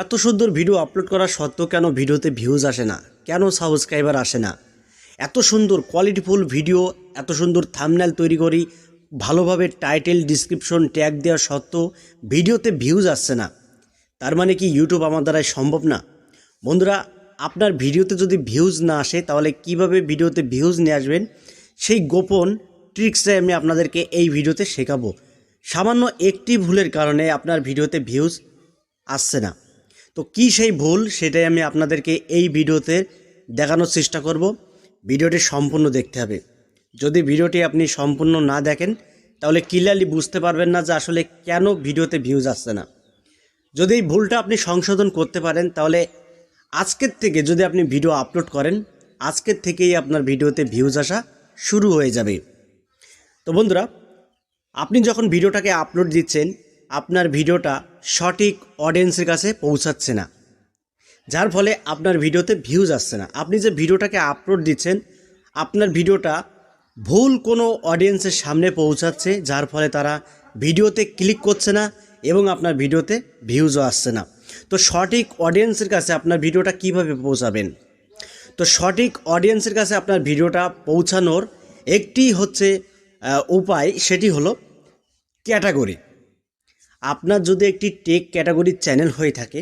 এত সুন্দর video upload করা সত্ত্বেও কেন ভিডিওতে ভিউজ আসে না, কেন সাবস্ক্রাইবার আসে না? এত সুন্দর কোয়ালিটিফুল ভিডিও, এত সুন্দর থাম্বনেল তৈরি করি, ভালোভাবে টাইটেল ডিসক্রিপশন ট্যাগ দেওয়া সত্ত্বেও ভিডিওতে ভিউজ আসছে না। তার মানে কি ইউটিউব আমার দ্বারাই সম্ভব না? বন্ধুরা, আপনার ভিডিওতে যদি ভিউজ না আসে তাহলে কিভাবে ভিডিওতে ভিউজ নিয়ে আসবেন, সেই গোপন ট্রিক্সটাই আমি আপনাদেরকে এই ভিডিওতে শেখাবো। সামান্য একটি ভুলের কারণে আপনার ভিডিওতে ভিউজ আসছে না। তো কি সেই ভুল, সেটাই আমি আপনাদেরকে এই ভিডিওতে দেখানোর চেষ্টা করব। ভিডিওটি সম্পূর্ণ দেখতে হবে। যদি ভিডিওটি আপনি সম্পূর্ণ না দেখেন তাহলে ক্লিয়ারলি বুঝতে পারবেন না যে আসলে কেন ভিডিওতে ভিউজ আসছে না। যদি এই ভুলটা আপনি সংশোধন করতে পারেন তাহলে আজকের থেকে যদি আপনি ভিডিও আপলোড করেন, আজকের থেকেই আপনার ভিডিওতে ভিউজ আসা শুরু হয়ে যাবে। তো বন্ধুরা, আপনি যখন ভিডিওটাকে আপলোড দিচ্ছেন, আপনার ভিডিওটা সঠিক অডিয়েন্সের কাছে পৌঁছাচ্ছে না, যার ফলে আপনার ভিডিওতে ভিউজ আসছে না। আপনি যে ভিডিওটাকে আপলোড দিচ্ছেন, আপনার ভিডিওটা ভুল কোনো অডিয়েন্সের সামনে পৌঁছাচ্ছে, যার ফলে তারা ভিডিওতে ক্লিক করছে না এবং আপনার ভিডিওতে ভিউজও আসছে না। তো সঠিক অডিয়েন্সের কাছে আপনার ভিডিওটা কিভাবে পৌঁছাবেন? তো সঠিক অডিয়েন্সের কাছে আপনার ভিডিওটা পৌঁছানোর একটি হচ্ছে উপায়, সেটি হলো ক্যাটাগরি। আপনার যদি একটি টেক ক্যাটাগরির চ্যানেল হয়ে থাকে,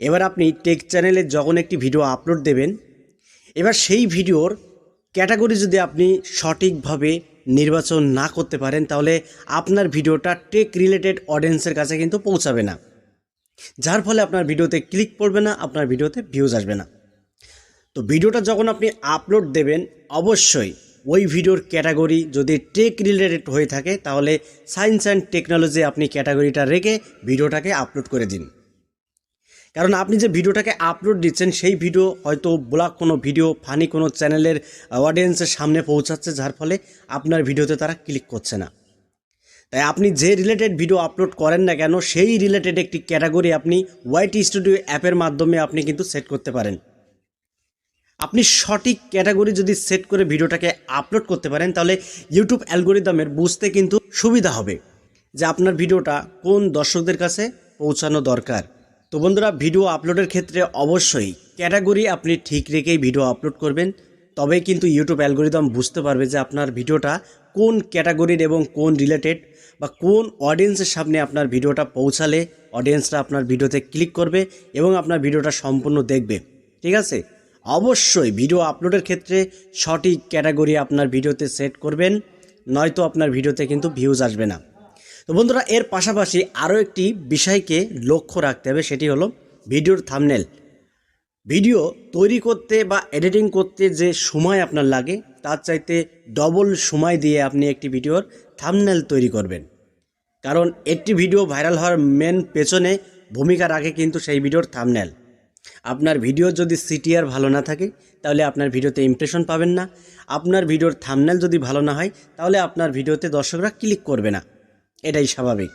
এবার আপনি টেক চ্যানেলে যখন একটি ভিডিও আপলোড দেবেন, এবার সেই ভিডিওর ক্যাটাগরি যদি আপনি সঠিকভাবে নির্বাচন না করতে পারেন তাহলে আপনার ভিডিওটা টেক রিলেটেড অডিয়েন্সের কাছে কিন্তু পৌঁছাবে না, যার ফলে আপনার ভিডিওতে ক্লিক পড়বে না, আপনার ভিডিওতে ভিউজ আসবে না। তো ভিডিওটা যখন আপনি আপলোড দেবেন, অবশ্যই ওই ভিডিওর ক্যাটাগরি যদি টেক রিলেটেড হয়ে থাকে তাহলে সায়েন্স অ্যান্ড টেকনোলজি আপনি ক্যাটাগরিটা রেখে ভিডিওটাকে আপলোড করে দিন। কারণ আপনি যে ভিডিওটাকে আপলোড দিচ্ছেন সেই ভিডিও হয়তো ব্লগ কোনো ভিডিও, ফানি কোনো চ্যানেলের অডিয়েন্সের সামনে পৌঁছাচ্ছে, যার ফলে আপনার ভিডিওতে তারা ক্লিক করছে না। তাই আপনি যে রিলেটেড ভিডিও আপলোড করেন না কেন, সেই রিলেটেড একটি ক্যাটাগরি আপনি ওয়াইটি স্টুডিও অ্যাপের মাধ্যমে আপনি কিন্তু সেট করতে পারেন। আপনি সঠিক ক্যাটাগরি যদি সেট করে ভিডিওটাকে আপলোড করতে পারেন তাহলে ইউটিউব অ্যালগোরিদমের বুঝতে কিন্তু সুবিধা হবে যে আপনার ভিডিওটা কোন দর্শকদের কাছে পৌঁছানো দরকার। তো বন্ধুরা, ভিডিও আপলোডের ক্ষেত্রে অবশ্যই ক্যাটাগরি আপনি ঠিক রেখেই ভিডিও আপলোড করবেন, তবেই কিন্তু ইউটিউব অ্যালগোরিদম বুঝতে পারবে যে আপনার ভিডিওটা কোন ক্যাটাগরির এবং কোন রিলেটেড বা কোন অডিয়েন্সের সামনে আপনার ভিডিওটা পৌঁছালে অডিয়েন্সরা আপনার ভিডিওতে ক্লিক করবে এবং আপনার ভিডিওটা সম্পূর্ণ দেখবে। ঠিক আছে? অবশ্যই ভিডিও আপলোডের ক্ষেত্রে সঠিক ক্যাটাগরি আপনার ভিডিওতে সেট করবেন, নয়তো আপনার ভিডিওতে কিন্তু ভিউজ আসবে না। তো বন্ধুরা, এর পাশাপাশি আরও একটি বিষয়কে লক্ষ্য রাখতে হবে, সেটি হলো ভিডিওর থাম্বনেল। ভিডিও তৈরি করতে বা এডিটিং করতে যে সময় আপনার লাগে তার চাইতে ডবল সময় দিয়ে আপনি একটি ভিডিওর থাম্বনেল তৈরি করবেন। কারণ একটি ভিডিও ভাইরাল হওয়ার মেন পেছনে ভূমিকা রাখে কিন্তু সেই ভিডিওর থাম্বনেল। আপনার ভিডিও যদি সিটিআর ভালো না থাকে তাহলে আপনার ভিডিওতে ইমপ্রেশন পাবেন না। আপনার ভিডিওর থাম্বনেল যদি ভালো না হয় তাহলে আপনার ভিডিওতে দর্শকরা ক্লিক করবে না, এটাই স্বাভাবিক।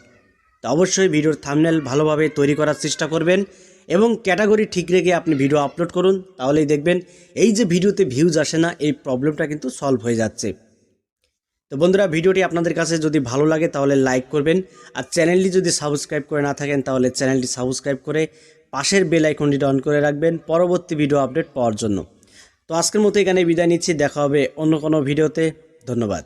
তো অবশ্যই ভিডিওর থাম্বনেল ভালোভাবে তৈরি করার চেষ্টা করবেন এবং ক্যাটাগরি ঠিক রেখে আপনি ভিডিও আপলোড করুন, তাহলেই দেখবেন এই যে ভিডিওতে ভিউজ আসে না, এই প্রবলেমটা কিন্তু সলভ হয়ে যাচ্ছে। তো বন্ধুরা, ভিডিওটি আপনাদের কাছে যদি ভালো লাগে তাহলে লাইক করবেন, আর চ্যানেলটি যদি সাবস্ক্রাইব করে না থাকেন তাহলে চ্যানেলটি সাবস্ক্রাইব করে পাশের বেল আইকনটি অন করে রাখবেন পরবর্তী ভিডিও আপডেট পাওয়ার জন্য। তো আজকের মতো এখানে বিদায় নিচ্ছি, দেখা হবে অন্য কোনো ভিডিওতে। ধন্যবাদ।